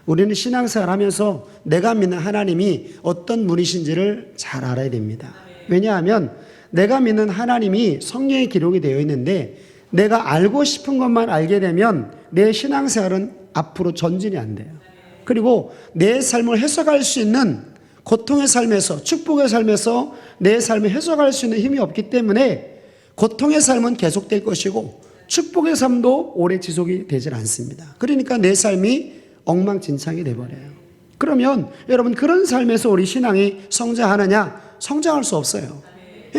우리는 신앙생활 하면서 내가 믿는 하나님이 어떤 분이신지를 잘 알아야 됩니다. 왜냐하면 내가 믿는 하나님이 성경에 기록이 되어 있는데 내가 알고 싶은 것만 알게 되면 내 신앙생활은 앞으로 전진이 안 돼요. 그리고 내 삶을 해석할 수 있는 고통의 삶에서, 축복의 삶에서 내 삶을 해석할 수 있는 힘이 없기 때문에 고통의 삶은 계속될 것이고 축복의 삶도 오래 지속이 되질 않습니다. 그러니까 내 삶이 엉망진창이 돼버려요. 그러면 여러분, 그런 삶에서 우리 신앙이 성장하느냐? 성장할 수 없어요.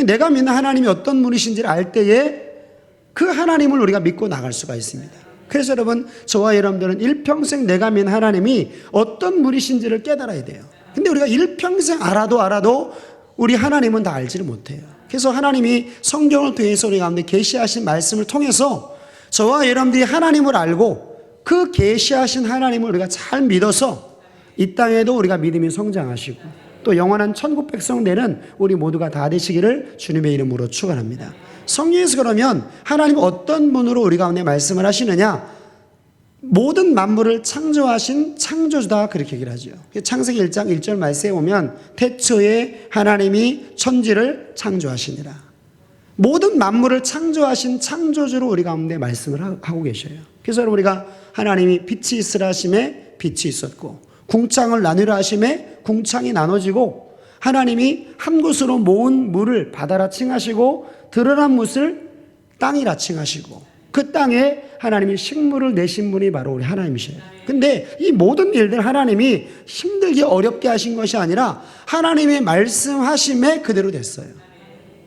내가 믿는 하나님이 어떤 분이신지를 알 때에 그 하나님을 우리가 믿고 나갈 수가 있습니다. 그래서 여러분, 저와 여러분들은 일평생 내가 믿는 하나님이 어떤 분이신지를 깨달아야 돼요. 근데 우리가 일평생 알아도 우리 하나님은 다 알지를 못해요. 그래서 하나님이 성경을 통해서 우리 가운데 계시하신 말씀을 통해서 저와 여러분들이 하나님을 알고 그 계시하신 하나님을 우리가 잘 믿어서 이 땅에도 우리가 믿음이 성장하시고 또 영원한 천국 백성 되는 우리 모두가 다 되시기를 주님의 이름으로 축원합니다. 성경에서 그러면 하나님은 어떤 분으로 우리 가운데 말씀을 하시느냐? 모든 만물을 창조하신 창조주다, 그렇게 얘기를 하죠. 창세기 1장 1절 말씀에 보면 태초에 하나님이 천지를 창조하시니라. 모든 만물을 창조하신 창조주로 우리 가운데 말씀을 하고 계셔요. 그래서 여러분, 우리가 하나님이 빛이 있으라 하심에 빛이 있었고 궁창을 나누라 하심에 궁창이 나눠지고 하나님이 한 곳으로 모은 물을 바다라 칭하시고 드러난 물을 땅이라 칭하시고 그 땅에 하나님이 식물을 내신 분이 바로 우리 하나님이셔요. 근데 이 모든 일들 하나님이 힘들게 어렵게 하신 것이 아니라 하나님의 말씀하심에 그대로 됐어요.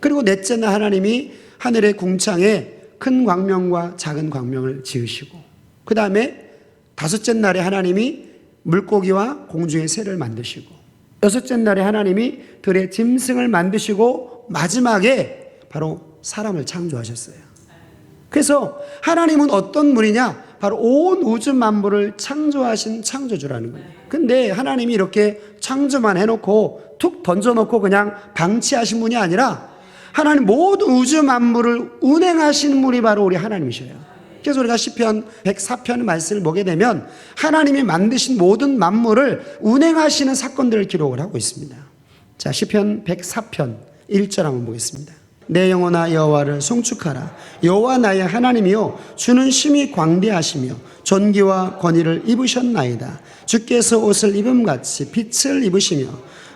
그리고 넷째 날 하나님이 하늘의 궁창에 큰 광명과 작은 광명을 지으시고 그 다음에 다섯째 날에 하나님이 물고기와 공중의 새를 만드시고 여섯째 날에 하나님이 들의 짐승을 만드시고 마지막에 바로 사람을 창조하셨어요. 그래서 하나님은 어떤 분이냐? 바로 온 우주 만물을 창조하신 창조주라는 거예요. 근데 하나님이 이렇게 창조만 해놓고 툭 던져놓고 그냥 방치하신 분이 아니라 하나님 모든 우주 만물을 운행하시는 분이 바로 우리 하나님이셔요. 그래서 우리가 시편 104편 말씀을 보게 되면 하나님이 만드신 모든 만물을 운행하시는 사건들을 기록을 하고 있습니다. 자, 시편 104편 1절 한번 보겠습니다. 내 영혼아 여호와를 송축하라. 여호와 나의 하나님이요 주는 심히 광대하시며 존귀와 권위를 입으셨나이다. 주께서 옷을 입음같이 빛을 입으시며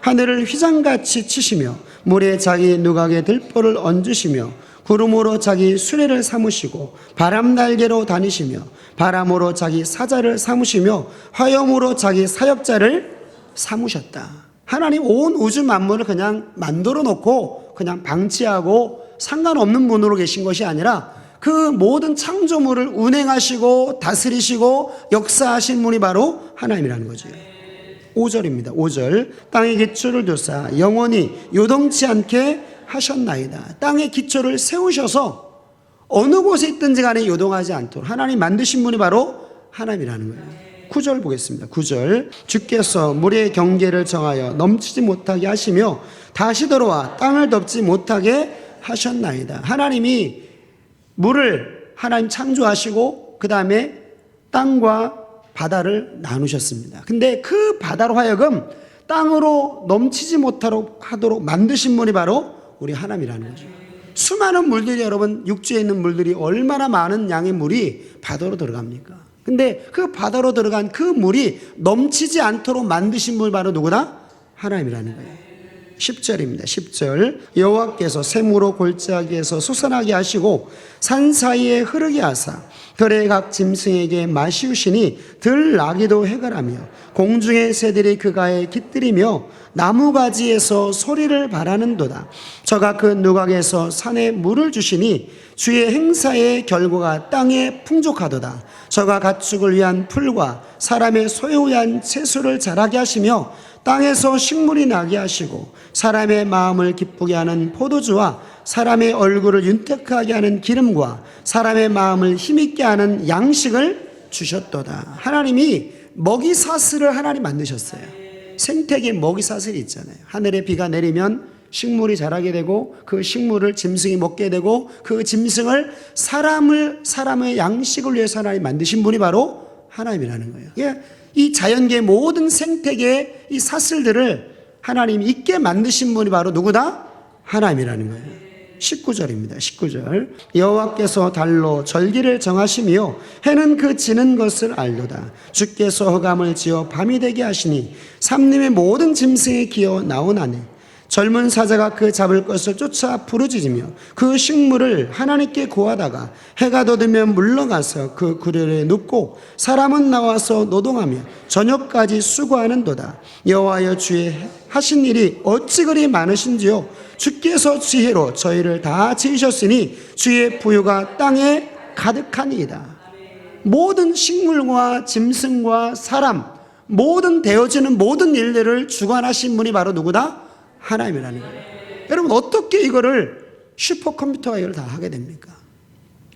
하늘을 휘장같이 치시며 물에 자기 누각의 들보를 얹으시며 구름으로 자기 수레를 삼으시고 바람 날개로 다니시며 바람으로 자기 사자를 삼으시며 화염으로 자기 사역자를 삼으셨다. 하나님 온 우주 만물을 그냥 만들어 놓고 그냥 방치하고 상관없는 분으로 계신 것이 아니라 그 모든 창조물을 운행하시고 다스리시고 역사하신 분이 바로 하나님이라는 거죠. 5절입니다. 5절. 땅의 기초를 두사 영원히 요동치 않게 하셨나이다. 땅의 기초를 세우셔서 어느 곳에 있든지 간에 요동하지 않도록 하나님 만드신 분이 바로 하나님이라는 거예요. 9절 보겠습니다. 9절. 주께서 물의 경계를 정하여 넘치지 못하게 하시며 다시 들어와 땅을 덮지 못하게 하셨나이다. 하나님이 물을 하나님 창조하시고 그 다음에 땅과 바다를 나누셨습니다. 근데 그 바다로 하여금 땅으로 넘치지 못하도록 하도록 만드신 분이 바로 우리 하나님이라는 거죠. 수많은 물들이 여러분, 육지에 있는 물들이 얼마나 많은 양의 물이 바다로 들어갑니까? 근데 그 바다로 들어간 그 물이 넘치지 않도록 만드신 분이 바로 누구다? 하나님이라는 거예요. 10절입니다. 10절. 여호와께서 샘으로 골짜기에서 솟아나게 하시고 산 사이에 흐르게 하사 들의 각 짐승에게 마시우시니 들 나기도 해결하며 공중의 새들이 그가에 깃들이며 나무가지에서 소리를 바라는도다. 저가 그 누각에서 산에 물을 주시니 주의 행사의 결과가 땅에 풍족하도다. 저가 가축을 위한 풀과 사람의 소유 위한 채소를 자라게 하시며 땅에서 식물이 나게 하시고 사람의 마음을 기쁘게 하는 포도주와 사람의 얼굴을 윤택하게 하는 기름과 사람의 마음을 힘있게 하는 양식을 주셨도다. 하나님이 먹이사슬을 하나님 만드셨어요. 생태계 먹이사슬이 있잖아요. 하늘에 비가 내리면 식물이 자라게 되고 그 식물을 짐승이 먹게 되고 그 짐승을 사람의 양식을 위해서 하나님 만드신 분이 바로 하나님이라는 거예요. 이 자연계의 모든 생태계의 이 사슬들을 하나님이 있게 만드신 분이 바로 누구다? 하나님이라는 거예요. 19절입니다. 19절. 여호와께서 달로 절기를 정하시며 해는 그 지는 것을 알도다. 주께서 허감을 지어 밤이 되게 하시니 삼림의 모든 짐승이 기어 나오나니 젊은 사자가 그 잡을 것을 쫓아 부르짖으며 그 식물을 하나님께 구하다가 해가 돋으면 물러가서 그 구렬에 눕고 사람은 나와서 노동하며 저녁까지 수고하는도다. 여호와여 주의 하신 일이 어찌 그리 많으신지요. 주께서 지혜로 저희를 다 지으셨으니 주의 부유가 땅에 가득하니이다. 모든 식물과 짐승과 사람, 모든 되어지는 모든 일들을 주관하신 분이 바로 누구다? 하나님이라는 거예요. 여러분, 어떻게 이거를 슈퍼컴퓨터가 이걸 다 하게 됩니까?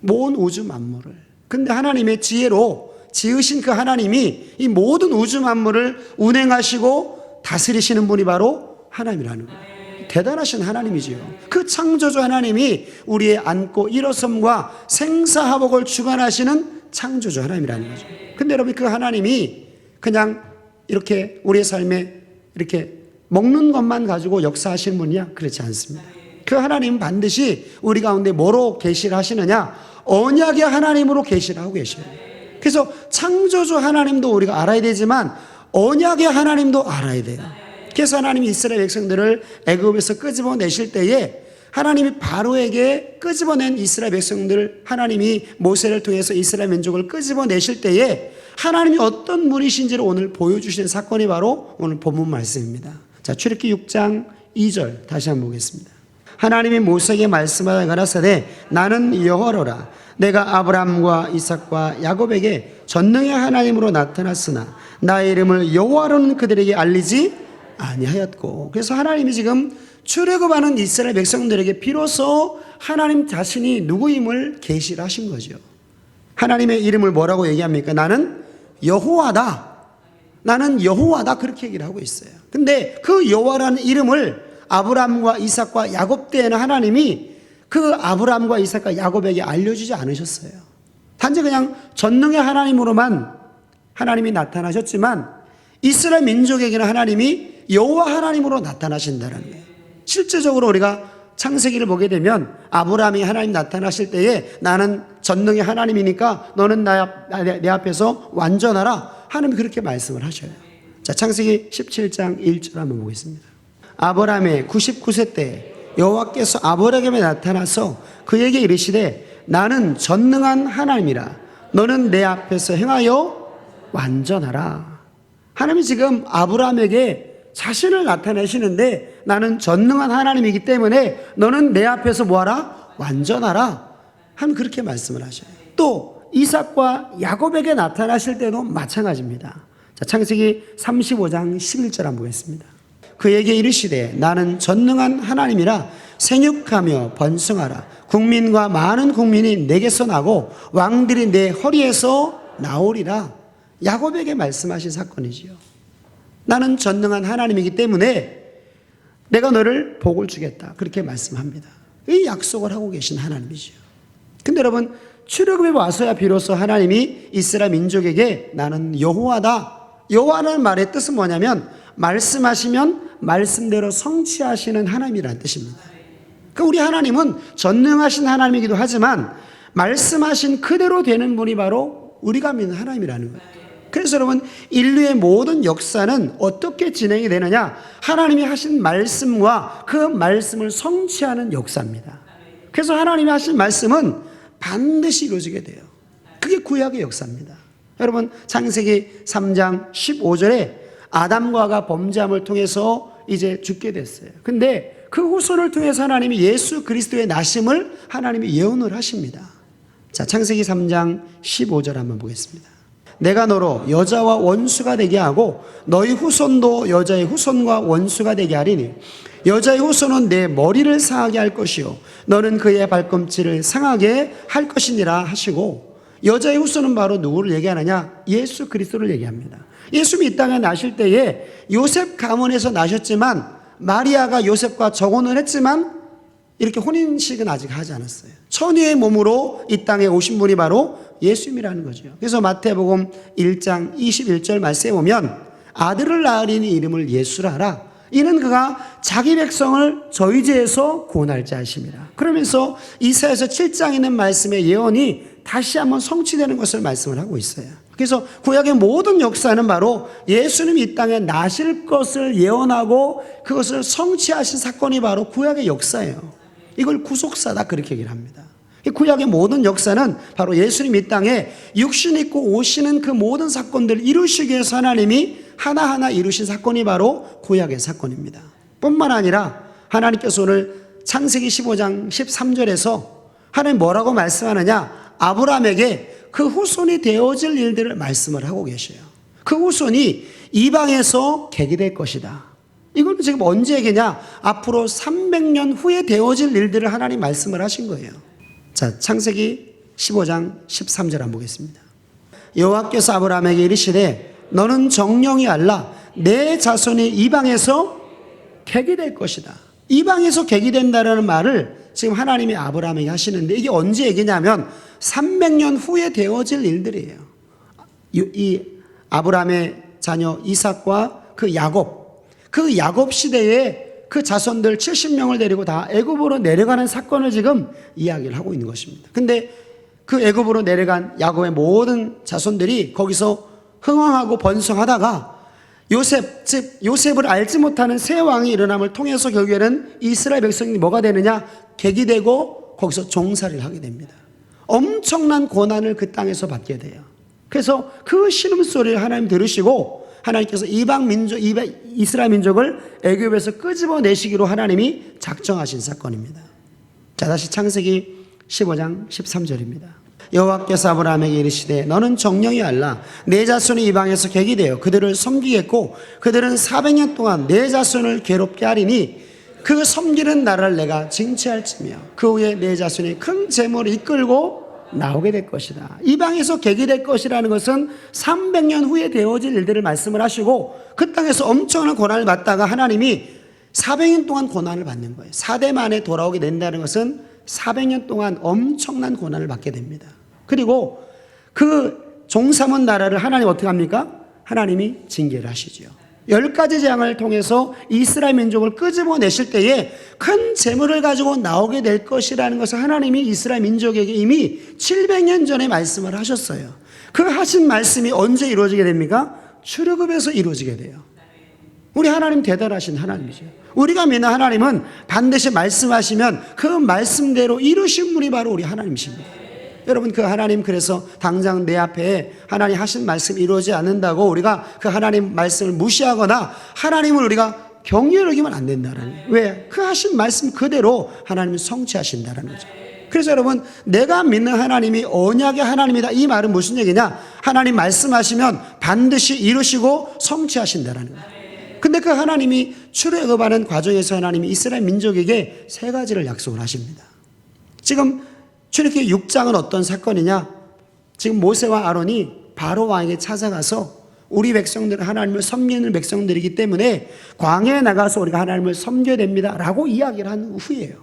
모든 우주 만물을. 근데 하나님의 지혜로 지으신 그 하나님이 이 모든 우주 만물을 운행하시고 다스리시는 분이 바로 하나님이라는 거예요. 대단하신 하나님이지요. 그 창조주 하나님이 우리의 안고 일어섬과 생사화복을 주관하시는 창조주 하나님이라는 거죠. 근데 여러분, 그 하나님이 그냥 이렇게 우리의 삶에 이렇게 먹는 것만 가지고 역사하시는 분이야? 그렇지 않습니다. 그 하나님은 반드시 우리 가운데 뭐로 계시를 하시느냐? 언약의 하나님으로 계시를 하고 계셔요. 그래서 창조주 하나님도 우리가 알아야 되지만 언약의 하나님도 알아야 돼요. 그래서 하나님이 이스라엘 백성들을 애굽에서 끄집어내실 때에 하나님이 바로에게 끄집어낸 이스라엘 백성들을 하나님이 모세를 통해서 이스라엘 민족을 끄집어내실 때에 하나님이 어떤 분이신지를 오늘 보여주시는 사건이 바로 오늘 본문 말씀입니다. 자, 출애굽기 6장 2절 다시 한번 보겠습니다. 하나님이 모세에게 말씀하여 가라사대 나는 여호와로라. 내가 아브라함과 이삭과 야곱에게 전능의 하나님으로 나타났으나 나의 이름을 여호와로는 그들에게 알리지 아니하였고. 그래서 하나님이 지금 출애굽하는 이스라엘 백성들에게 비로소 하나님 자신이 누구임을 계시를 하신 거죠. 하나님의 이름을 뭐라고 얘기합니까? 나는 여호와다. 나는 여호와다. 그렇게 얘기를 하고 있어요. 근데 그 여호와라는 이름을 아브라함과 이삭과 야곱 때에는 하나님이 그 아브라함과 이삭과 야곱에게 알려주지 않으셨어요. 단지 그냥 전능의 하나님으로만 하나님이 나타나셨지만 이스라엘 민족에게는 하나님이 여호와 하나님으로 나타나신다는 거예요. 실제적으로 우리가 창세기를 보게 되면 아브라함이 하나님 나타나실 때에 나는 전능의 하나님이니까 너는 내 앞에서 완전하라. 하나님이 그렇게 말씀을 하셔요. 자, 창세기 17장 1절 한번 보겠습니다. 아브라함의 99세 때 여호와께서 아브라함에게 나타나서 그에게 이르시되 나는 전능한 하나님이라. 너는 내 앞에서 행하여 완전하라. 하나님이 지금 아브라함에게 자신을 나타내시는데 나는 전능한 하나님이기 때문에 너는 내 앞에서 뭐하라? 완전하라. 하나님 그렇게 말씀을 하셔요. 또 이삭과 야곱에게 나타나실 때도 마찬가지입니다. 자, 창세기 35장 11절 한번 보겠습니다. 그에게 이르시되 나는 전능한 하나님이라 생육하며 번성하라. 국민과 많은 국민이 내게서 나고 왕들이 내 허리에서 나오리라. 야곱에게 말씀하신 사건이지요. 나는 전능한 하나님이기 때문에 내가 너를 복을 주겠다. 그렇게 말씀합니다. 이 약속을 하고 계신 하나님이지요. 근데 여러분, 출애굽에 와서야 비로소 하나님이 이스라엘 민족에게 나는 여호와다. 여호와라는 말의 뜻은 뭐냐면 말씀하시면 말씀대로 성취하시는 하나님이라는 뜻입니다. 그러니까 우리 하나님은 전능하신 하나님이기도 하지만 말씀하신 그대로 되는 분이 바로 우리가 믿는 하나님이라는 거예요. 그래서 여러분, 인류의 모든 역사는 어떻게 진행이 되느냐? 하나님이 하신 말씀과 그 말씀을 성취하는 역사입니다. 그래서 하나님이 하신 말씀은 반드시 이루어지게 돼요. 그게 구약의 역사입니다. 여러분, 창세기 3장 15절에 아담과 하가 범죄함을 통해서 이제 죽게 됐어요. 근데 그 후손을 통해서 하나님이 예수 그리스도의 나심을 하나님이 예언을 하십니다. 자, 창세기 3장 15절 한번 보겠습니다. 내가 너로 여자와 원수가 되게 하고 너희 후손도 여자의 후손과 원수가 되게 하리니 여자의 후손은 내 머리를 상하게 할 것이요 너는 그의 발꿈치를 상하게 할 것이니라 하시고, 여자의 후손은 바로 누구를 얘기하느냐? 예수 그리스도를 얘기합니다. 예수님이 이 땅에 나실 때에 요셉 가문에서 나셨지만 마리아가 요셉과 정혼을 했지만 이렇게 혼인식은 아직 하지 않았어요. 처녀의 몸으로 이 땅에 오신 분이 바로 예수님이라는 거죠. 그래서 마태복음 1장 21절 말씀에 보면 아들을 낳으리니 이름을 예수라 하라. 이는 그가 자기 백성을 저희 죄에서 구원할 자 하심이라. 그러면서 이사야서 7장에 있는 말씀의 예언이 다시 한번 성취되는 것을 말씀을 하고 있어요. 그래서 구약의 모든 역사는 바로 예수님이 이 땅에 나실 것을 예언하고 그것을 성취하신 사건이 바로 구약의 역사예요. 이걸 구속사다 그렇게 얘기를 합니다. 구약의 모든 역사는 바로 예수님이 이 땅에 육신 입고 오시는 그 모든 사건들을 이루시기 위해서 하나님이 하나하나 이루신 사건이 바로 구약의 사건입니다. 뿐만 아니라 하나님께서 오늘 창세기 15장 13절에서 하나님 뭐라고 말씀하느냐, 아브라함에게 그 후손이 되어질 일들을 말씀을 하고 계셔요. 그 후손이 이방에서 계기될 것이다. 이걸 지금 언제 얘기냐, 앞으로 300년 후에 되어질 일들을 하나님 말씀을 하신 거예요. 자, 창세기 15장 13절 한번 보겠습니다. 여호와께서 아브라함에게 이르시되 너는 정령이 알라 내 자손이 이방에서 계기될 것이다. 이방에서 계기된다라는 말을 지금 하나님이 아브라함에게 하시는데 이게 언제 얘기냐면 300년 후에 되어질 일들이에요. 이 아브라함의 자녀 이삭과 그 야곱 시대에 그 자손들 70명을 데리고 다 애굽으로 내려가는 사건을 지금 이야기를 하고 있는 것입니다. 근데 그 애굽으로 내려간 야곱의 모든 자손들이 거기서 흥왕하고 번성하다가 요셉을 알지 못하는 새 왕이 일어남을 통해서 결국에는 이스라엘 백성이 뭐가 되느냐, 계기되고 거기서 종살이를 하게 됩니다. 엄청난 고난을 그 땅에서 받게 돼요. 그래서 그 신음소리를 하나님 들으시고 하나님께서 이스라엘 민족을 애굽에서 끄집어내시기로 하나님이 작정하신 사건입니다. 자, 다시 창세기 15장 13절입니다. 여호와께서 아브라함에게 이르시되 너는 정령이 알라 내 자손이 이방에서 계기되어 그들을 섬기겠고 그들은 400년 동안 내 자손을 괴롭게 하리니 그 섬기는 나라를 내가 징치할지며 그 후에 내 자손이 큰 재물을 이끌고 나오게 될 것이다. 이방에서 계기될 것이라는 것은 300년 후에 되어질 일들을 말씀을 하시고 그 땅에서 엄청난 고난을 받다가 하나님이 400년 동안 고난을 받는 거예요. 4대 만에 돌아오게 된다는 것은 400년 동안 엄청난 고난을 받게 됩니다. 그리고 그 종삼은 나라를 하나님 어떻게 합니까? 하나님이 징계를 하시죠. 10가지 재앙을 통해서 이스라엘 민족을 끄집어내실 때에 큰 재물을 가지고 나오게 될 것이라는 것을 하나님이 이스라엘 민족에게 이미 700년 전에 말씀을 하셨어요. 그 하신 말씀이 언제 이루어지게 됩니까? 출애굽에서 이루어지게 돼요. 우리 하나님 대단하신 하나님이죠. 우리가 믿는 하나님은 반드시 말씀하시면 그 말씀대로 이루신 분이 바로 우리 하나님이십니다. 여러분, 그 하나님, 그래서 당장 내 앞에 하나님 하신 말씀이 이루어지지 않는다고 우리가 그 하나님 말씀을 무시하거나 하나님을 우리가 경외를 여기면 안 된다는 거예요. 왜? 그 하신 말씀 그대로 하나님이 성취하신다는 거죠. 그래서 여러분, 내가 믿는 하나님이 언약의 하나님이다, 이 말은 무슨 얘기냐? 하나님 말씀하시면 반드시 이루시고 성취하신다는 거예요. 근데 그 하나님이 출애굽하는 과정에서 하나님이 이스라엘 민족에게 3가지를 약속을 하십니다. 지금 출애굽기 6장은 어떤 사건이냐? 지금 모세와 아론이 바로 왕에게 찾아가서 우리 백성들은 하나님을 섬기는 백성들이기 때문에 광야에 나가서 우리가 하나님을 섬겨야 됩니다 라고 이야기를 한 후예요.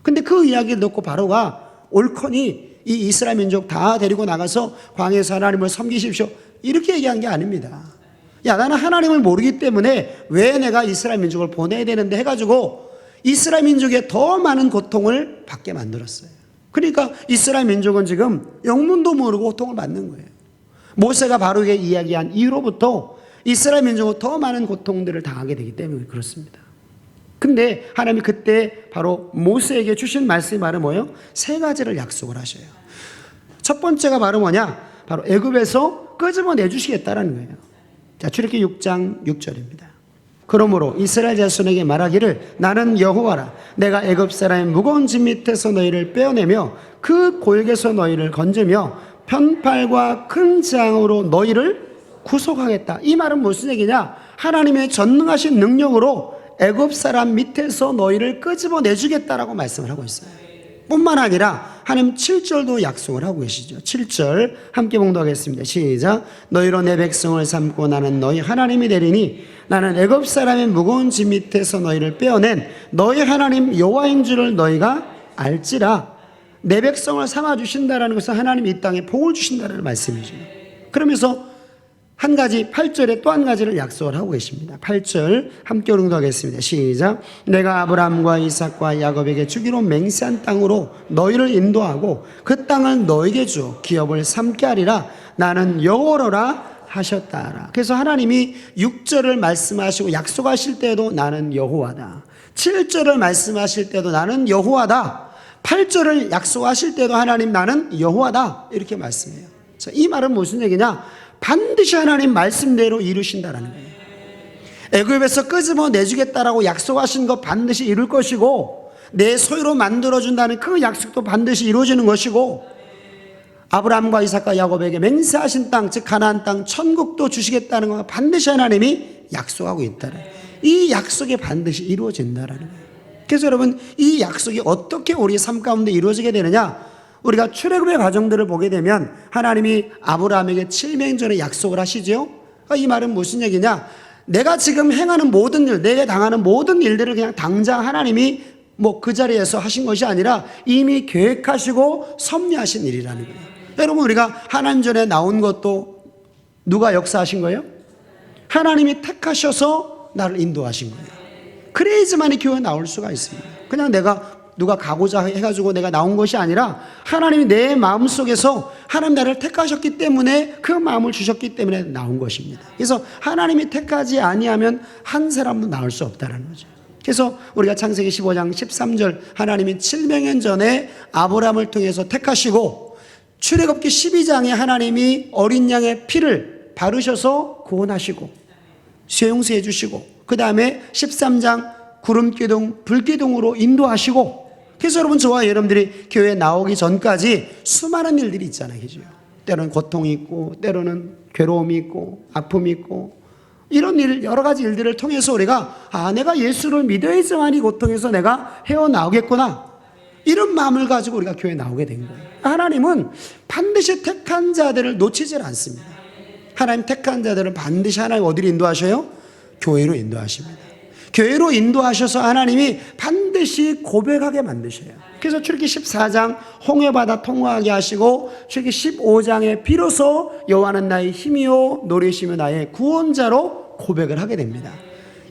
근데 그 이야기를 듣고 바로가 옳거니 이 이스라엘 민족 다 데리고 나가서 광야에서 하나님을 섬기십시오 이렇게 얘기한 게 아닙니다. 야, 나는 하나님을 모르기 때문에 왜 내가 이스라엘 민족을 보내야 되는데 해가지고 이스라엘 민족에 더 많은 고통을 받게 만들었어요. 그러니까 이스라엘 민족은 지금 영문도 모르고 고통을 받는 거예요. 모세가 바로에게 이야기한 이후로부터 이스라엘 민족은 더 많은 고통들을 당하게 되기 때문에 그렇습니다. 근데 하나님이 그때 바로 모세에게 주신 말씀이 바로 뭐예요? 3가지를 약속을 하셔요. 첫 번째가 바로 뭐냐? 바로 애굽에서 끄집어내 주시겠다라는 거예요. 자, 출애굽기 6장 6절입니다. 그러므로 이스라엘 자손에게 말하기를 나는 여호와라 내가 애굽 사람의 무거운 짐 밑에서 너희를 빼어내며 그 골개서 너희를 건지며 편팔과 큰 재앙으로 너희를 구속하겠다. 이 말은 무슨 얘기냐? 하나님의 전능하신 능력으로 애굽 사람 밑에서 너희를 끄집어내 주겠다라고 말씀을 하고 있어요. 뿐만 아니라 하나님 7절도 약속을 하고 계시죠. 7절 함께 봉독하겠습니다. 시작. 너희로 내 백성을 삼고 나는 너희 하나님이 되리니 나는 애굽 사람의 무거운 짐 밑에서 너희를 빼어낸 너희 하나님 여호와인 줄을 너희가 알지라. 내 백성을 삼아주신다는 것은 하나님이 이 땅에 복을 주신다는 말씀이죠. 그러면서 한 가지 8절에 또 한 가지를 약속을 하고 계십니다. 8절 함께 응도하겠습니다. 시작. 내가 아브라함과 이삭과 야곱에게 주기로 맹세한 땅으로 너희를 인도하고 그 땅을 너희에게 주어 기업을 삼게 하리라. 나는 여호와라 하셨다. 그래서 하나님이 6절을 말씀하시고 약속하실 때도 나는 여호와다. 7절을 말씀하실 때도 나는 여호와다. 8절을 약속하실 때도 하나님 나는 여호와다. 이렇게 말씀해요. 자, 이 말은 무슨 얘기냐? 반드시 하나님 말씀대로 이루신다라는 거예요. 애굽에서 끄집어 내주겠다라고 약속하신 것 반드시 이룰 것이고, 내 소유로 만들어준다는 그 약속도 반드시 이루어지는 것이고, 아브라함과 이삭과 야곱에게 맹세하신 땅, 즉 가나안 땅, 천국도 주시겠다는 것 반드시 하나님이 약속하고 있다는, 이 약속이 반드시 이루어진다라는 거예요. 그래서 여러분, 이 약속이 어떻게 우리 삶 가운데 이루어지게 되느냐? 우리가 출애굽의 과정들을 보게 되면 하나님이 아브라함에게 7년 전에 약속을 하시죠. 이 말은 무슨 얘기냐? 내가 지금 행하는 모든 일, 내게 당하는 모든 일들을 그냥 당장 하나님이 그 자리에서 하신 것이 아니라 이미 계획하시고 섭리하신 일이라는 거예요. 여러분, 우리가 하나님 전에 나온 것도 누가 역사하신 거예요? 하나님이 택하셔서 나를 인도하신 거예요. 그래야지만이 교회에 나올 수가 있습니다. 그냥 누가 가고자 해가지고 내가 나온 것이 아니라 하나님이 내 마음속에서 하나님 나를 택하셨기 때문에 그 마음을 주셨기 때문에 나온 것입니다. 그래서 하나님이 택하지 아니하면 한 사람도 나올 수 없다는 거죠. 그래서 우리가 창세기 15장 13절 하나님이 700년 전에 아브라함을 통해서 택하시고, 출애굽기 12장에 하나님이 어린 양의 피를 바르셔서 구원하시고 수용수해 주시고, 그 다음에 13장 구름기둥 불기둥으로 인도하시고, 그래서 여러분, 저와 여러분들이 교회에 나오기 전까지 수많은 일들이 있잖아요. 그죠? 때로는 고통이 있고, 때로는 괴로움이 있고, 아픔이 있고, 이런 일, 여러 가지 일들을 통해서 우리가 내가 예수를 믿어야지만이 고통에서 내가 헤어나오겠구나, 이런 마음을 가지고 우리가 교회에 나오게 된 거예요. 하나님은 반드시 택한 자들을 놓치질 않습니다. 하나님 택한 자들은 반드시 하나님 어디로 인도하셔요? 교회로 인도하십니다. 교회로 인도하셔서 하나님이 반드시 고백하게 만드셔요. 그래서 출애굽기 14장 홍해바다 통과하게 하시고, 출애굽기 15장에 비로소 여호와는 나의 힘이요 노리시며 나의 구원자로 고백을 하게 됩니다.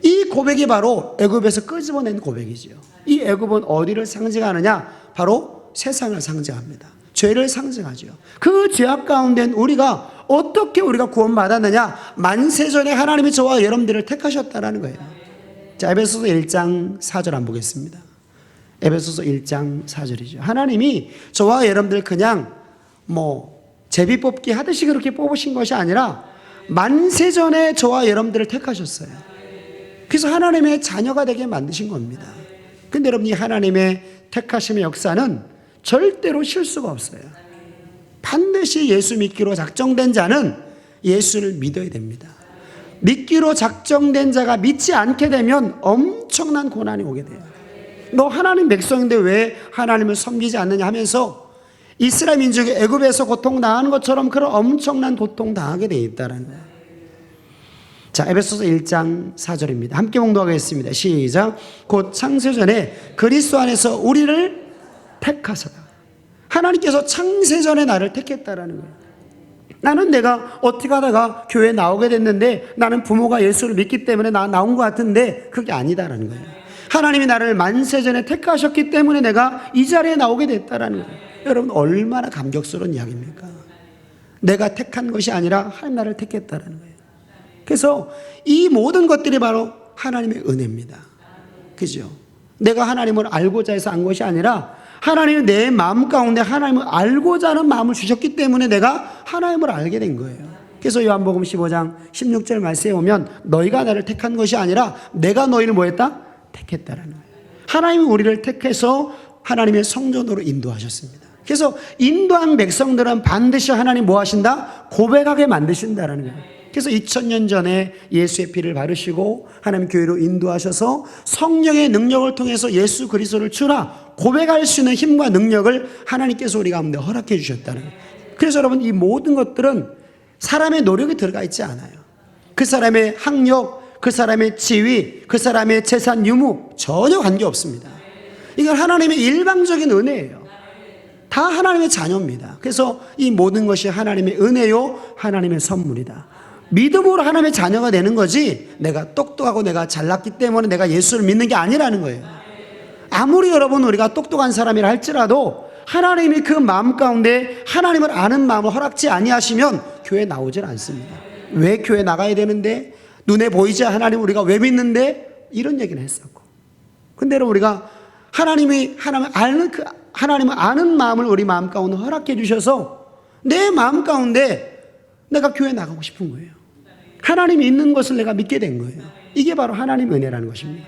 이 고백이 바로 애굽에서 끄집어낸 고백이지요. 이 애굽은 어디를 상징하느냐? 바로 세상을 상징합니다. 죄를 상징하죠. 그 죄악 가운데 우리가 어떻게 우리가 구원받았느냐? 만세전에 하나님이 저와 여러분들을 택하셨다라는 거예요. 자, 에베소서 1장 4절 한번 보겠습니다. 에베소서 1장 4절이죠. 하나님이 저와 여러분들 그냥 제비 뽑기 하듯이 그렇게 뽑으신 것이 아니라 만세전에 저와 여러분들을 택하셨어요. 그래서 하나님의 자녀가 되게 만드신 겁니다. 근데 여러분, 이 하나님의 택하심의 역사는 절대로 실수가 없어요. 반드시 예수 믿기로 작정된 자는 예수를 믿어야 됩니다. 믿기로 작정된 자가 믿지 않게 되면 엄청난 고난이 오게 돼요. 너 하나님 백성인데 왜 하나님을 섬기지 않느냐 하면서 이스라엘 민족이 애굽에서 고통당하는 것처럼 그런 엄청난 고통당하게 되어 있다는 거예요. 자, 에베소서 1장 4절입니다. 함께 봉독하겠습니다. 시작. 곧 창세전에 그리스도 안에서 우리를 택하사. 하나님께서 창세전에 나를 택했다라는 거예요. 나는 내가 어떻게 하다가 교회에 나오게 됐는데, 나는 부모가 예수를 믿기 때문에 나 나온 것 같은데 그게 아니다라는 거예요. 하나님이 나를 만세전에 택하셨기 때문에 내가 이 자리에 나오게 됐다라는 거예요. 여러분, 얼마나 감격스러운 이야기입니까? 내가 택한 것이 아니라 하나님 나를 택했다라는 거예요. 그래서 이 모든 것들이 바로 하나님의 은혜입니다. 그죠? 내가 하나님을 알고자 해서 안 것이 아니라 하나님이 내 마음 가운데 하나님을 알고자 하는 마음을 주셨기 때문에 내가 하나님을 알게 된 거예요. 그래서 요한복음 15장 16절 말씀에 보면 너희가 나를 택한 것이 아니라 내가 너희를 뭐 했다? 택했다라는 거예요. 하나님이 우리를 택해서 하나님의 성전으로 인도하셨습니다. 그래서 인도한 백성들은 반드시 하나님 뭐 하신다? 고백하게 만드신다라는 거예요. 그래서 2000년 전에 예수의 피를 바르시고 하나님 교회로 인도하셔서 성령의 능력을 통해서 예수 그리스도를 주라 고백할 수 있는 힘과 능력을 하나님께서 우리 가운데 허락해 주셨다는 거예요. 그래서 여러분, 이 모든 것들은 사람의 노력이 들어가 있지 않아요. 그 사람의 학력, 그 사람의 지위, 그 사람의 재산 유무 전혀 관계없습니다. 이건 하나님의 일방적인 은혜예요. 다 하나님의 자녀입니다. 그래서 이 모든 것이 하나님의 은혜요, 하나님의 선물이다. 믿음으로 하나님의 자녀가 되는 거지, 내가 똑똑하고 내가 잘났기 때문에 내가 예수를 믿는 게 아니라는 거예요. 아무리 여러분 우리가 똑똑한 사람이라 할지라도 하나님이 그 마음 가운데 하나님을 아는 마음을 허락지 아니하시면 교회 나오질 않습니다. 왜 교회 나가야 되는데, 눈에 보이지 하나님 우리가 왜 믿는데, 이런 얘기는 했었고. 근데 우리가 하나님을 아는 마음을 우리 마음 가운데 허락해 주셔서 내 마음 가운데 내가 교회 나가고 싶은 거예요. 하나님이 있는 것을 내가 믿게 된 거예요. 이게 바로 하나님 은혜라는 것입니다.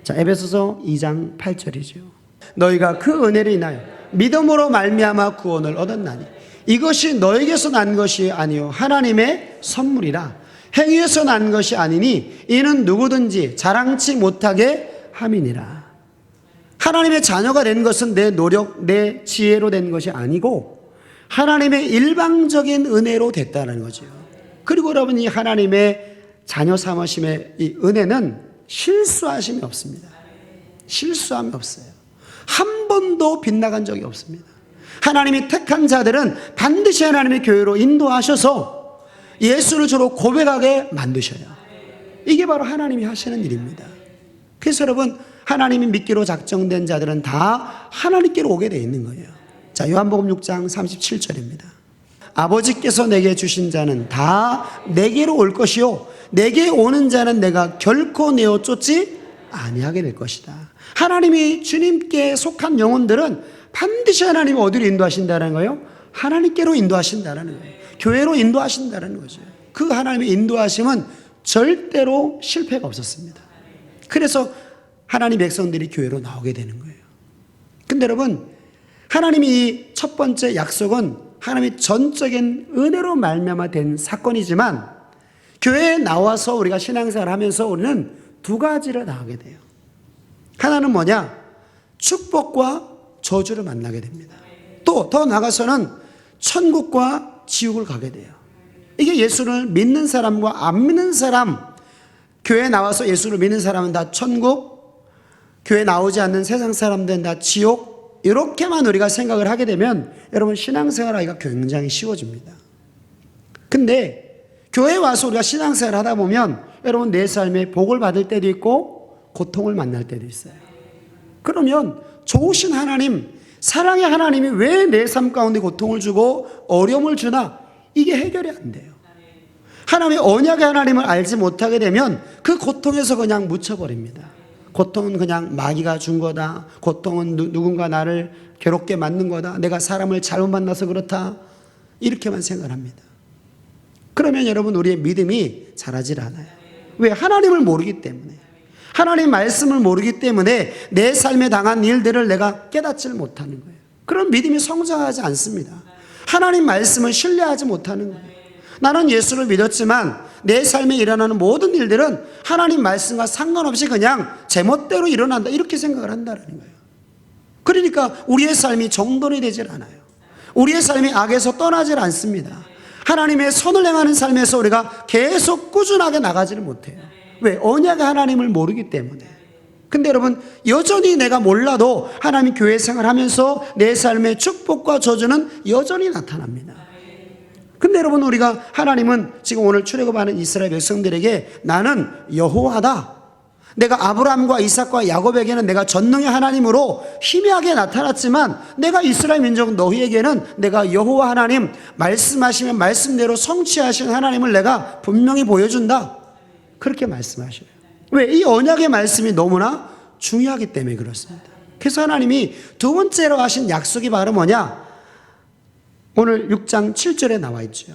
자, 에베소서 2장 8절이죠. 너희가 그 은혜를 인하여 믿음으로 말미암아 구원을 얻었나니 이것이 너에게서 난 것이 아니요 하나님의 선물이라. 행위에서 난 것이 아니니 이는 누구든지 자랑치 못하게 함이니라. 하나님의 자녀가 된 것은 내 노력, 내 지혜로 된 것이 아니고 하나님의 일방적인 은혜로 됐다는 거죠. 그리고 여러분, 이 하나님의 자녀 삼으심의 이 은혜는 실수하심이 없습니다. 실수함이 없어요. 한 번도 빗나간 적이 없습니다. 하나님이 택한 자들은 반드시 하나님의 교회로 인도하셔서 예수를 주로 고백하게 만드셔요. 이게 바로 하나님이 하시는 일입니다. 그래서 여러분, 하나님이 믿기로 작정된 자들은 다 하나님께로 오게 되어 있는 거예요. 자, 요한복음 6장 37절입니다. 아버지께서 내게 주신 자는 다 내게로 올 것이요 내게 오는 자는 내가 결코 내어 쫓지 아니하게 될 것이다. 하나님이 주님께 속한 영혼들은 반드시 하나님이 어디로 인도하신다는 거예요? 하나님께로 인도하신다는 거예요. 교회로 인도하신다는 거죠. 그 하나님의 인도하심은 절대로 실패가 없었습니다. 그래서 하나님 백성들이 교회로 나오게 되는 거예요. 근데 여러분, 하나님이 이 첫 번째 약속은 하나님의 전적인 은혜로 말미암아 된 사건이지만, 교회에 나와서 우리가 신앙생활을 하면서 우리는 두 가지를 나오게 돼요. 하나는 뭐냐? 축복과 저주를 만나게 됩니다. 또 더 나아가서는 천국과 지옥을 가게 돼요. 이게 예수를 믿는 사람과 안 믿는 사람, 교회에 나와서 예수를 믿는 사람은 다 천국, 교회 나오지 않는 세상 사람들은 다 지옥, 이렇게만 우리가 생각을 하게 되면 여러분, 신앙생활하기가 굉장히 쉬워집니다. 근데 교회에 와서 우리가 신앙생활을 하다 보면 여러분, 내 삶에 복을 받을 때도 있고 고통을 만날 때도 있어요. 그러면 좋으신 하나님, 사랑의 하나님이 왜 내 삶 가운데 고통을 주고 어려움을 주나, 이게 해결이 안 돼요. 하나님의 언약의 하나님을 알지 못하게 되면 그 고통에서 그냥 묻혀버립니다. 고통은 그냥 마귀가 준 거다. 고통은 누군가 나를 괴롭게 만든 거다. 내가 사람을 잘못 만나서 그렇다. 이렇게만 생각을 합니다. 그러면 여러분, 우리의 믿음이 자라질 않아요. 왜? 하나님을 모르기 때문에. 하나님 말씀을 모르기 때문에 내 삶에 당한 일들을 내가 깨닫지를 못하는 거예요. 그럼 믿음이 성장하지 않습니다. 하나님 말씀을 신뢰하지 못하는 거예요. 나는 예수를 믿었지만 내 삶에 일어나는 모든 일들은 하나님 말씀과 상관없이 그냥 제멋대로 일어난다, 이렇게 생각을 한다는 거예요. 그러니까 우리의 삶이 정돈이 되질 않아요. 우리의 삶이 악에서 떠나질 않습니다. 하나님의 선을 행하는 삶에서 우리가 계속 꾸준하게 나가지를 못해요. 왜? 언약의 하나님을 모르기 때문에. 근데 여러분, 여전히 내가 몰라도 하나님 교회 생활하면서 내 삶의 축복과 저주는 여전히 나타납니다. 근데 여러분, 우리가 하나님은 지금 오늘 출애굽하는 이스라엘 백성들에게 나는 여호와다, 내가 아브라함과 이삭과 야곱에게는 내가 전능의 하나님으로 희미하게 나타났지만 내가 이스라엘 민족 너희에게는 내가 여호와 하나님, 말씀하시면 말씀대로 성취하시는 하나님을 내가 분명히 보여준다, 그렇게 말씀하셔요. 왜? 이 언약의 말씀이 너무나 중요하기 때문에 그렇습니다. 그래서 하나님이 두 번째로 하신 약속이 바로 뭐냐? 오늘 6장 7절에 나와 있죠.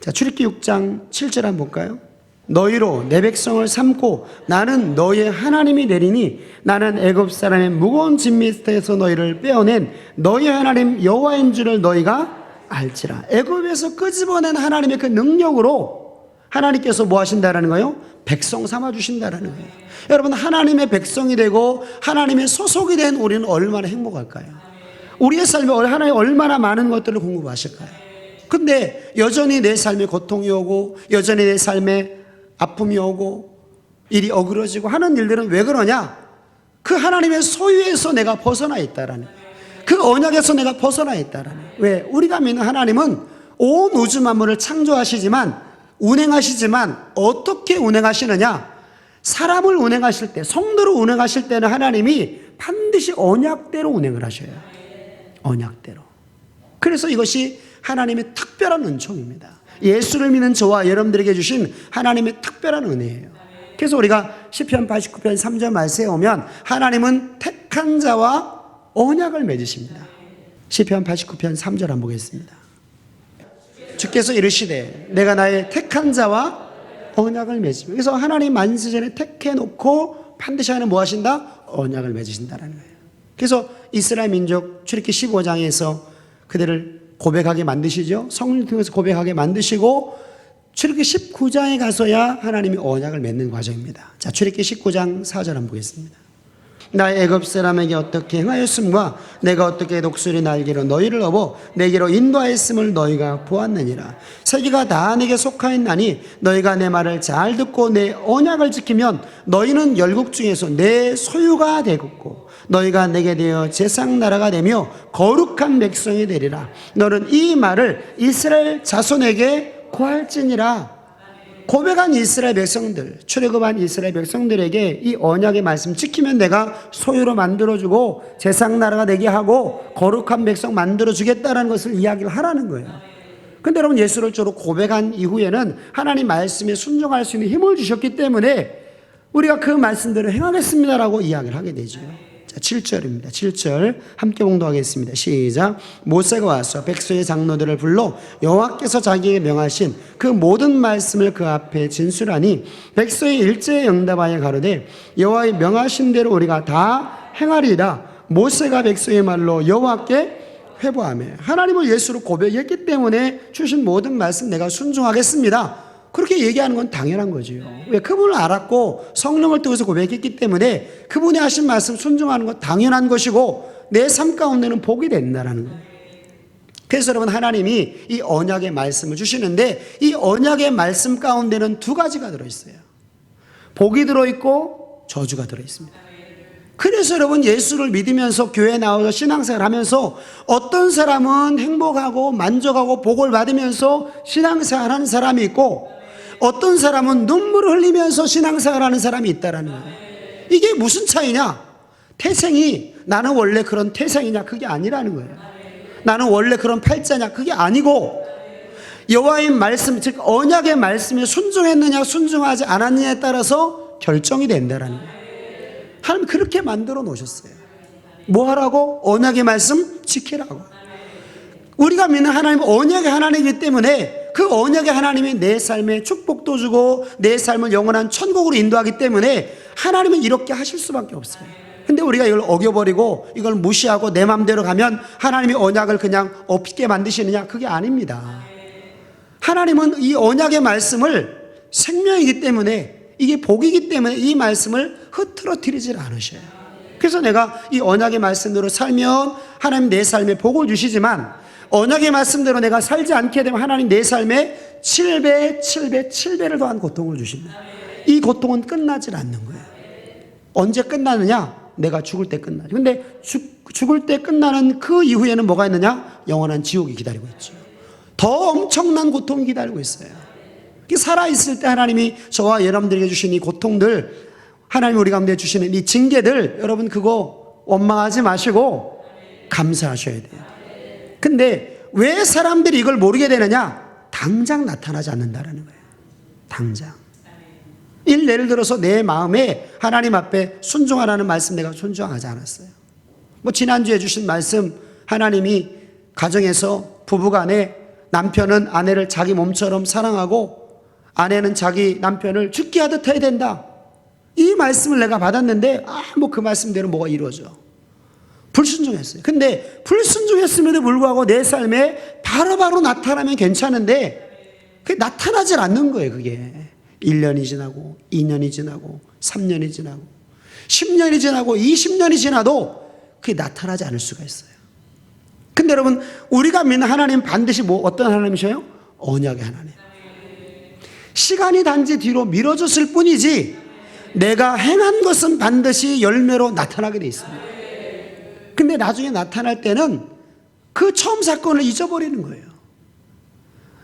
자, 출애굽기 6장 7절 한번 볼까요? 너희로 내 백성을 삼고 나는 너희의 하나님이 되리니 나는 애굽 사람의 무거운 짐 밑에서 너희를 빼어낸 너희의 하나님 여호와인 줄을 너희가 알지라. 애굽에서 끄집어낸 하나님의 그 능력으로 하나님께서 뭐 하신다라는 거예요? 백성 삼아 주신다라는 거예요. 여러분, 하나님의 백성이 되고 하나님의 소속이 된 우리는 얼마나 행복할까요? 우리의 삶에 하나님 얼마나 많은 것들을 공급하실까요? 근데 여전히 내 삶에 고통이 오고 여전히 내 삶에 아픔이 오고 일이 어그러지고 하는 일들은 왜 그러냐? 그 하나님의 소유에서 내가 벗어나 있다라는 거예요. 그 언약에서 내가 벗어나 있다라는 거예요. 왜? 우리가 믿는 하나님은 온 우주 만물을 창조하시지만 운행하시지만 어떻게 운행하시느냐? 사람을 운행하실 때, 성도를 운행하실 때는 하나님이 반드시 언약대로 운행을 하셔요. 언약대로. 그래서 이것이 하나님의 특별한 은총입니다. 예수를 믿는 저와 여러분들에게 주신 하나님의 특별한 은혜예요. 그래서 우리가 시편 89편 3절 말씀에 오면 하나님은 택한 자와 언약을 맺으십니다. 시편 89편 3절 한번 보겠습니다. 주께서 이르시되 내가 나의 택한 자와 언약을 맺으십니다. 그래서 하나님 만세 전에 택해놓고 반드시 하나님 뭐 하신다? 언약을 맺으신다는 거예요. 그래서 이스라엘 민족 출애굽기 15장에서 그들을 고백하게 만드시죠. 성령을 통해서 고백하게 만드시고 출애굽기 19장에 가서야 하나님이 언약을 맺는 과정입니다. 자, 출애굽기 19장 4절 한번 보겠습니다. 나의 애굽 사람에게 어떻게 행하였음과 내가 어떻게 독수리 날개로 너희를 업어 내게로 인도하였음을 너희가 보았느니라. 세계가 다 내게 속하였나니 너희가 내 말을 잘 듣고 내 언약을 지키면 너희는 열국 중에서 내 소유가 되겠고 너희가 내게 되어 제상 나라가 되며 거룩한 백성이 되리라. 너는 이 말을 이스라엘 자손에게 고할지니라. 고백한 이스라엘 백성들, 출애굽한 이스라엘 백성들에게 이 언약의 말씀 지키면 내가 소유로 만들어주고 제상 나라가 되게 하고 거룩한 백성 만들어주겠다는 것을 이야기를 하라는 거예요. 근데 여러분, 예수를 주로 고백한 이후에는 하나님 말씀에 순종할 수 있는 힘을 주셨기 때문에 우리가 그 말씀대로 행하겠습니다라고 이야기를 하게 되죠. 자, 7절입니다. 7절 함께 봉독하겠습니다. 시작. 모세가 와서 백성의 장로들을 불러 여호와께서 자기에게 명하신 그 모든 말씀을 그 앞에 진술하니 백성이 일제에 응답하여 가로되 여호와의 명하신 대로 우리가 다 행하리라. 모세가 백성의 말로 여호와께 회보하며 하나님을 예수로 고백했기 때문에 주신 모든 말씀 내가 순종하겠습니다. 그렇게 얘기하는 건 당연한 거지요. 왜? 그분을 알았고 성령을 통해서 고백했기 때문에 그분이 하신 말씀 순종하는 건 당연한 것이고 내 삶 가운데는 복이 된다는 거예요. 그래서 여러분, 하나님이 이 언약의 말씀을 주시는데 이 언약의 말씀 가운데는 두 가지가 들어있어요. 복이 들어있고 저주가 들어있습니다. 그래서 여러분, 예수를 믿으면서 교회에 나와서 신앙생활 하면서 어떤 사람은 행복하고 만족하고 복을 받으면서 신앙생활 하는 사람이 있고 어떤 사람은 눈물을 흘리면서 신앙생활 하는 사람이 있다라는 거예요. 이게 무슨 차이냐? 태생이 나는 원래 그런 태생이냐? 그게 아니라는 거예요. 나는 원래 그런 팔자냐? 그게 아니고 여호와의 말씀, 즉 언약의 말씀에 순종했느냐 순종하지 않았느냐에 따라서 결정이 된다라는 거예요. 하나님 그렇게 만들어 놓으셨어요. 뭐 하라고? 언약의 말씀 지키라고. 우리가 믿는 하나님은 언약의 하나님이기 때문에 그 언약의 하나님이 내 삶에 축복도 주고 내 삶을 영원한 천국으로 인도하기 때문에 하나님은 이렇게 하실 수밖에 없어요. 근데 우리가 이걸 어겨버리고 이걸 무시하고 내 마음대로 가면 하나님이 언약을 그냥 없게 만드시느냐? 그게 아닙니다. 하나님은 이 언약의 말씀을 생명이기 때문에 이게 복이기 때문에 이 말씀을 흐트러뜨리질 않으셔요. 그래서 내가 이 언약의 말씀대로 살면 하나님 내 삶에 복을 주시지만 언약의 말씀대로 내가 살지 않게 되면 하나님 내 삶에 7배, 7배, 7배를 더한 고통을 주십니다. 이 고통은 끝나질 않는 거예요. 언제 끝나느냐? 내가 죽을 때 끝나죠. 근데 죽을 때 끝나는 그 이후에는 뭐가 있느냐? 영원한 지옥이 기다리고 있죠. 더 엄청난 고통이 기다리고 있어요. 살아있을 때 하나님이 저와 여러분들에게 주신 이 고통들, 하나님 우리 가운데 주시는 이 징계들, 여러분 그거 원망하지 마시고 감사하셔야 돼요. 근데 왜 사람들이 이걸 모르게 되느냐? 당장 나타나지 않는다라는 거예요. 당장. 예를 들어서 내 마음에 하나님 앞에 순종하라는 말씀 내가 순종하지 않았어요. 뭐 지난주에 주신 말씀, 하나님이 가정에서 부부간에 남편은 아내를 자기 몸처럼 사랑하고 아내는 자기 남편을 죽게 하듯 해야 된다. 이 말씀을 내가 받았는데 뭐 그 말씀대로 뭐가 이루어져. 불순종했어요. 근데 불순종했음에도 불구하고 내 삶에 바로바로 나타나면 괜찮은데 그게 나타나질 않는 거예요. 그게 1년이 지나고 2년이 지나고 3년이 지나고 10년이 지나고 20년이 지나도 그게 나타나지 않을 수가 있어요. 근데 여러분, 우리가 믿는 하나님 반드시 어떤 하나님이셔요? 언약의 하나님. 시간이 단지 뒤로 미뤄졌을 뿐이지 내가 행한 것은 반드시 열매로 나타나게 돼 있습니다. 근데 나중에 나타날 때는 그 처음 사건을 잊어버리는 거예요.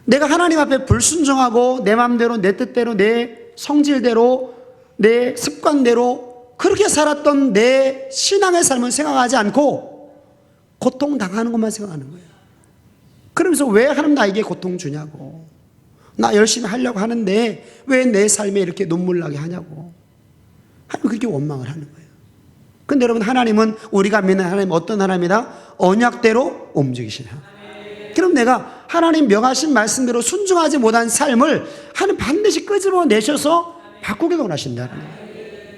내가 하나님 앞에 불순종하고 내 마음대로 내 뜻대로 내 성질대로 내 습관대로 그렇게 살았던 내 신앙의 삶을 생각하지 않고 고통당하는 것만 생각하는 거예요. 그러면서 왜 하나님 나에게 고통 주냐고, 나 열심히 하려고 하는데 왜 내 삶에 이렇게 눈물 나게 하냐고 하나님 그렇게 원망을 하는 거예요. 근데 여러분, 하나님은 우리가 믿는 하나님 어떤 하나님이다? 언약대로 움직이시는 하나님. 그럼 내가 하나님 명하신 말씀대로 순종하지 못한 삶을 하나님 반드시 끄집어내셔서 바꾸게 원하신다.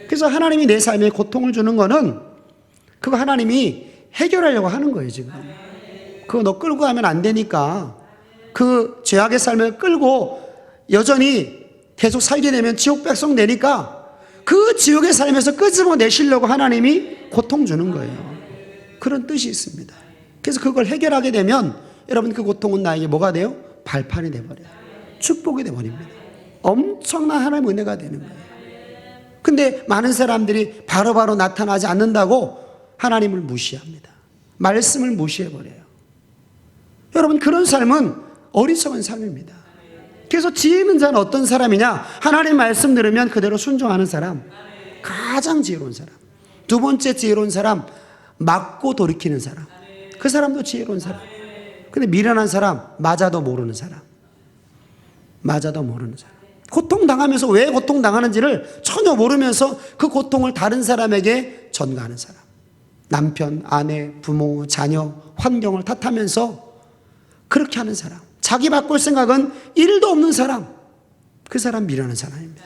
그래서 하나님이 내 삶에 고통을 주는 거는 그거 하나님이 해결하려고 하는 거예요. 지금 그거 너 끌고 가면 안 되니까, 그 죄악의 삶을 끌고 여전히 계속 살게 되면 지옥 백성 되니까 그 지옥의 삶에서 끄집어내시려고 하나님이 고통 주는 거예요. 그런 뜻이 있습니다. 그래서 그걸 해결하게 되면 여러분, 그 고통은 나에게 뭐가 돼요? 발판이 돼버려요. 축복이 돼버립니다. 엄청난 하나님의 은혜가 되는 거예요. 근데 많은 사람들이 바로바로 나타나지 않는다고 하나님을 무시합니다. 말씀을 무시해버려요. 여러분, 그런 삶은 어리석은 삶입니다. 그래서 지혜 있는 자는 어떤 사람이냐? 하나님 말씀 들으면 그대로 순종하는 사람, 가장 지혜로운 사람. 두 번째 지혜로운 사람, 맞고 돌이키는 사람. 그 사람도 지혜로운 사람. 근데 미련한 사람, 맞아도 모르는 사람. 맞아도 모르는 사람. 고통당하면서 왜 고통당하는지를 전혀 모르면서 그 고통을 다른 사람에게 전가하는 사람. 남편, 아내, 부모, 자녀, 환경을 탓하면서 그렇게 하는 사람. 자기 바꿀 생각은 1도 없는 사람. 그 사람 미련한 사람입니다.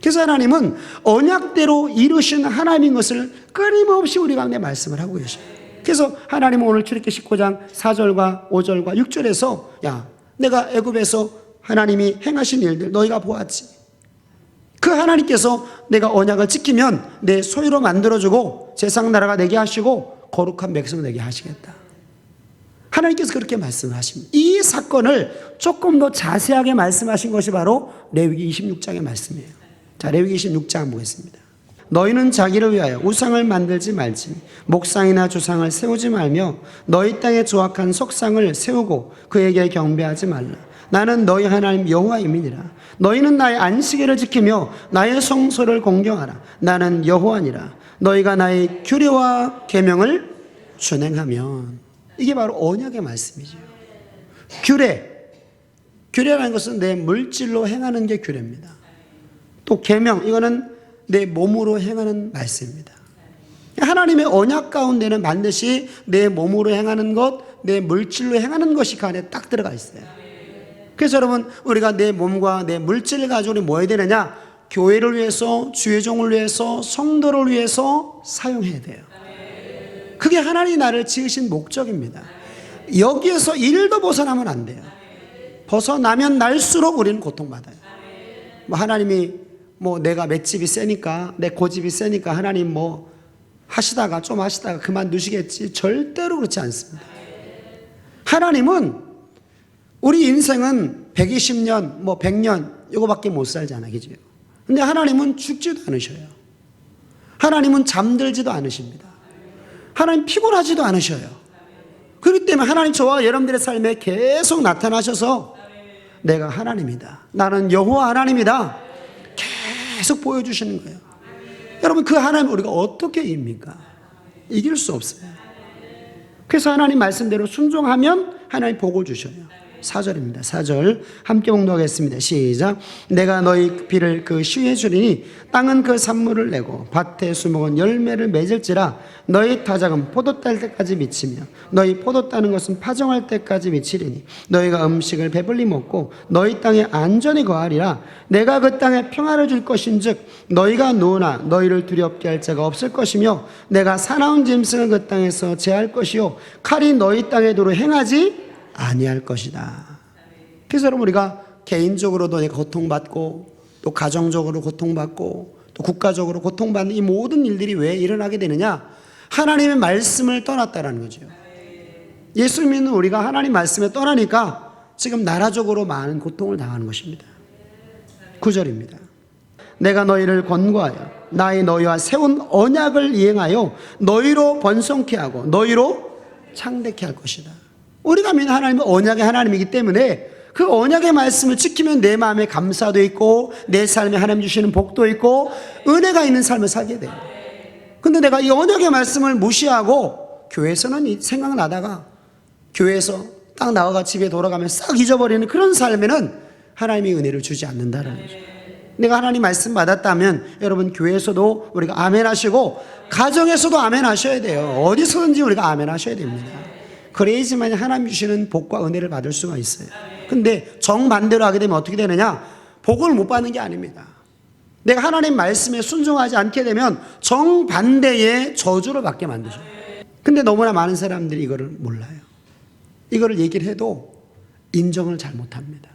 그래서 하나님은 언약대로 이루신 하나님인 것을 끊임없이 우리 가운데 말씀을 하고 계셔요. 그래서 하나님은 오늘 출애굽기 19장 4절과 5절과 6절에서 야, 내가 애굽에서 하나님이 행하신 일들 너희가 보았지. 그 하나님께서 내가 언약을 지키면 내 소유로 만들어주고 제상 나라가 되게 하시고 거룩한 백성을 되게 하시겠다. 하나님께서 그렇게 말씀하십니다. 이 사건을 조금 더 자세하게 말씀하신 것이 바로 레위기 26장의 말씀이에요. 자, 레위기 26장 보겠습니다. 너희는 자기를 위하여 우상을 만들지 말지, 목상이나 주상을 세우지 말며 너희 땅에 조악한 석상을 세우고 그에게 경배하지 말라. 나는 너희 하나님 여호와임이니라. 너희는 나의 안식일을 지키며 나의 성소를 공경하라. 나는 여호와니라. 너희가 나의 규례와 계명을 준행하면. 이게 바로 언약의 말씀이죠. 규례라는 것은 내 물질로 행하는 게 규례입니다. 또 계명, 이거는 내 몸으로 행하는 말씀입니다. 하나님의 언약 가운데는 반드시 내 몸으로 행하는 것, 내 물질로 행하는 것이 그 안에 딱 들어가 있어요. 그래서 여러분, 우리가 내 몸과 내 물질을 가지고 우리 뭐 해야 되느냐? 교회를 위해서, 주의 종을 위해서, 성도를 위해서 사용해야 돼요. 그게 하나님이 나를 지으신 목적입니다. 여기에서 1도 벗어나면 안 돼요. 벗어나면 날수록 우리는 고통받아요. 뭐 하나님이 뭐 내가 맷집이 세니까, 내 고집이 세니까 하나님 뭐 하시다가 좀 하시다가 그만두시겠지. 절대로 그렇지 않습니다. 하나님은 우리 인생은 120년, 뭐 100년 이거밖에 못 살잖아요. 그죠? 근데 하나님은 죽지도 않으셔요. 하나님은 잠들지도 않으십니다. 하나님 피곤하지도 않으셔요. 그렇기 때문에 하나님 저와 여러분들의 삶에 계속 나타나셔서 내가 하나님이다, 나는 여호와 하나님이다 계속 보여주시는 거예요. 여러분, 그 하나님 우리가 어떻게 이깁니까? 이길 수 없어요. 그래서 하나님 말씀대로 순종하면 하나님 복을 주셔요. 4절입니다. 4절 함께 봉독하겠습니다. 시작. 내가 너희 비를 그 쉬에 주리니 땅은 그 산물을 내고 밭의 수목은 열매를 맺을지라. 너희 타작은 포도 딸 때까지 미치며 너희 포도 따는 것은 파종할 때까지 미치리니 너희가 음식을 배불리 먹고 너희 땅에 안전히 거하리라. 내가 그 땅에 평화를 줄 것인즉 너희가 누우나 너희를 두렵게 할 자가 없을 것이며 내가 사나운 짐승을 그 땅에서 제할 것이요 칼이 너희 땅에 도로 행하지 아니할 것이다. 그래서 여러분, 우리가 개인적으로도 고통받고 또 가정적으로 고통받고 또 국가적으로 고통받는 이 모든 일들이 왜 일어나게 되느냐? 하나님의 말씀을 떠났다라는 거죠. 예수 믿는 우리가 하나님 말씀에 떠나니까 지금 나라적으로 많은 고통을 당하는 것입니다. 9절입니다. 내가 너희를 권고하여 나의 너희와 세운 언약을 이행하여 너희로 번성케 하고 너희로 창대케 할 것이다. 우리가 믿는 하나님은 언약의 하나님이기 때문에 그 언약의 말씀을 지키면 내 마음에 감사도 있고 내 삶에 하나님 주시는 복도 있고 은혜가 있는 삶을 살게 돼요. 근데 내가 이 언약의 말씀을 무시하고 교회에서는 생각나다가 교회에서 딱 나와가 집에 돌아가면 싹 잊어버리는 그런 삶에는 하나님이 은혜를 주지 않는다는 거죠. 내가 하나님 말씀 받았다면 여러분 교회에서도 우리가 아멘 하시고 가정에서도 아멘 하셔야 돼요. 어디서든지 우리가 아멘 하셔야 됩니다. 그래야지만 하나님 주시는 복과 은혜를 받을 수가 있어요. 근데 정반대로 하게 되면 어떻게 되느냐? 복을 못 받는 게 아닙니다. 내가 하나님 말씀에 순종하지 않게 되면 정반대의 저주를 받게 만드죠. 근데 너무나 많은 사람들이 이거를 몰라요. 이거를 얘기를 해도 인정을 잘 못합니다.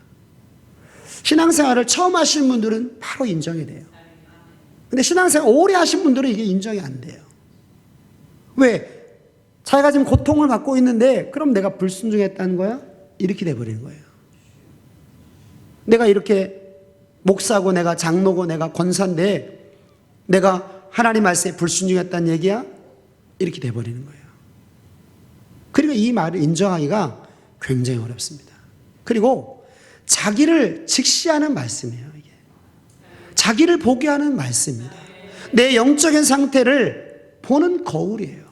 신앙생활을 처음 하신 분들은 바로 인정이 돼요. 근데 신앙생활 오래 하신 분들은 이게 인정이 안 돼요. 왜? 자기가 지금 고통을 받고 있는데 그럼 내가 불순종했다는 거야? 이렇게 돼버리는 거예요. 내가 이렇게 목사고 내가 장로고 내가 권사인데 내가 하나님 말씀에 불순종했다는 얘기야? 이렇게 돼버리는 거예요. 그리고 이 말을 인정하기가 굉장히 어렵습니다. 그리고 자기를 직시하는 말씀이에요. 이게. 자기를 보게 하는 말씀입니다. 내 영적인 상태를 보는 거울이에요.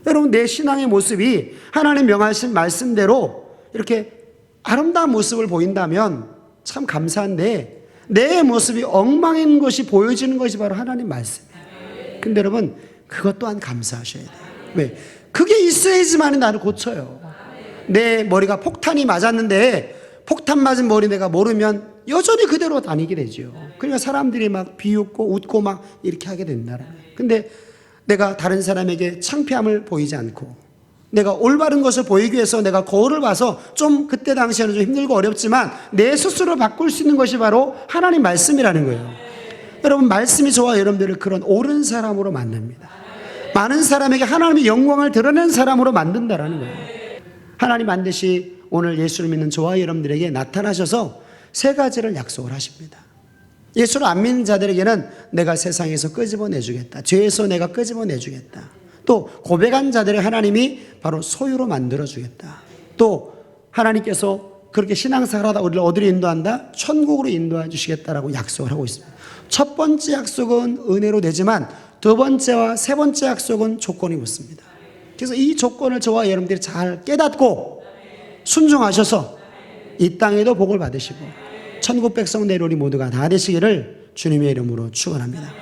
여러분 내 신앙의 모습이 하나님 명하신 말씀대로 이렇게 아름다운 모습을 보인다면 참 감사한데 내 모습이 엉망인 것이 보여지는 것이 바로 하나님 말씀이에요. 근데 여러분 그것 또한 감사하셔야 돼요. 왜? 그게 있어야지만 나를 고쳐요. 내 머리가 폭탄이 맞았는데 폭탄 맞은 머리 내가 모르면 여전히 그대로 다니게 되죠. 그러니까 사람들이 막 비웃고 웃고 막 이렇게 하게 된다는 거예요. 근데 내가 다른 사람에게 창피함을 보이지 않고 내가 올바른 것을 보이기 위해서 내가 거울을 봐서 좀 그때 당시에는 좀 힘들고 어렵지만 내 스스로 바꿀 수 있는 것이 바로 하나님 말씀이라는 거예요. 여러분 말씀이 저와 여러분들을 그런 옳은 사람으로 만듭니다. 많은 사람에게 하나님의 영광을 드러낸 사람으로 만든다라는 거예요. 하나님 반드시 오늘 예수를 믿는 저와 여러분들에게 나타나셔서 세 가지를 약속을 하십니다. 예수를 안 믿는 자들에게는 내가 세상에서 끄집어내주겠다. 죄에서 내가 끄집어내주겠다. 또 고백한 자들의 하나님이 바로 소유로 만들어주겠다. 또 하나님께서 그렇게 신앙생활하다 우리를 어디로 인도한다? 천국으로 인도해 주시겠다라고 약속을 하고 있습니다. 첫 번째 약속은 은혜로 되지만 두 번째와 세 번째 약속은 조건이 붙습니다. 그래서 이 조건을 저와 여러분들이 잘 깨닫고 순종하셔서 이 땅에도 복을 받으시고 천국 백성 내로리 모두가 다 되시기를 주님의 이름으로 축원합니다.